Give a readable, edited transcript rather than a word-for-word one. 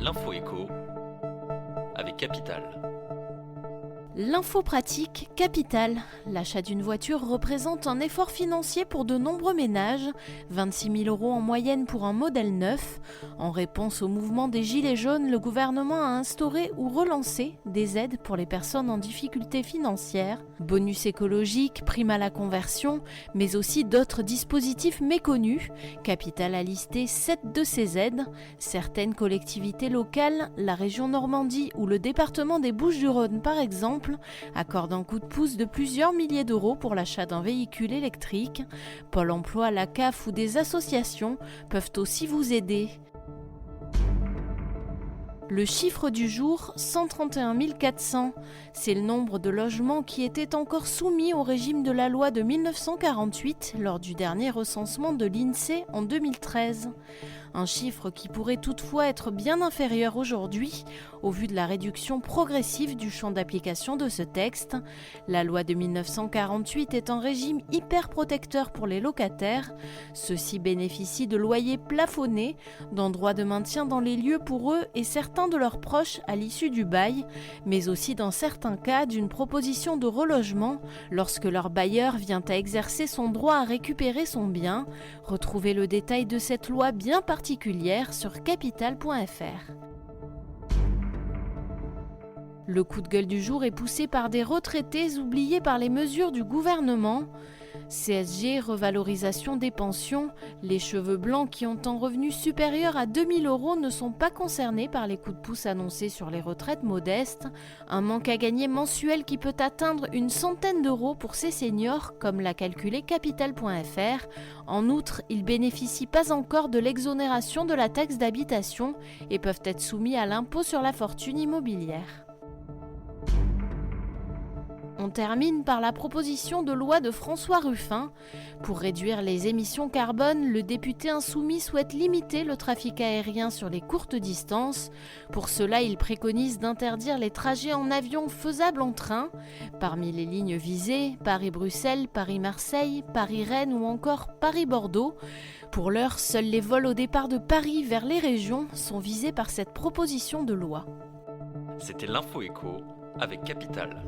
L'info éco avec Capital. L'info pratique Capital. L'achat d'une voiture représente un effort financier pour de nombreux ménages, 26 000 € en moyenne pour un modèle neuf. En réponse au mouvement des Gilets jaunes, le gouvernement a instauré ou relancé des aides pour les personnes en difficulté financière, bonus écologique, prime à la conversion, mais aussi d'autres dispositifs méconnus. Capital a listé 7 de ces aides. Certaines collectivités locales, la région Normandie ou le département des Bouches-du-Rhône par exemple, accorde un coup de pouce de plusieurs milliers d'euros pour l'achat d'un véhicule électrique. Pôle emploi, la CAF ou des associations peuvent aussi vous aider. Le chiffre du jour, 131 400. C'est le nombre de logements qui étaient encore soumis au régime de la loi de 1948 lors du dernier recensement de l'INSEE en 2013. Un chiffre qui pourrait toutefois être bien inférieur aujourd'hui au vu de la réduction progressive du champ d'application de ce texte. La loi de 1948 est un régime hyper protecteur pour les locataires. Ceux-ci bénéficient de loyers plafonnés, d'un droit de maintien dans les lieux pour eux et certains de leurs proches à l'issue du bail, mais aussi dans certains cas d'une proposition de relogement lorsque leur bailleur vient à exercer son droit à récupérer son bien. Retrouvez le détail de cette loi bien particulière sur capital.fr. Le coup de gueule du jour est poussé par des retraités oubliés par les mesures du gouvernement. CSG, revalorisation des pensions, les cheveux blancs qui ont un revenu supérieur à 2 000 € ne sont pas concernés par les coups de pouce annoncés sur les retraites modestes. Un manque à gagner mensuel qui peut atteindre une centaine d'euros pour ces seniors, comme l'a calculé Capital.fr. En outre, ils bénéficient pas encore de l'exonération de la taxe d'habitation et peuvent être soumis à l'impôt sur la fortune immobilière. On termine par la proposition de loi de François Ruffin. Pour réduire les émissions carbone, le député insoumis souhaite limiter le trafic aérien sur les courtes distances. Pour cela, il préconise d'interdire les trajets en avion faisables en train. Parmi les lignes visées, Paris-Bruxelles, Paris-Marseille, Paris-Rennes ou encore Paris-Bordeaux. Pour l'heure, seuls les vols au départ de Paris vers les régions sont visés par cette proposition de loi. C'était l'info éco avec Capital.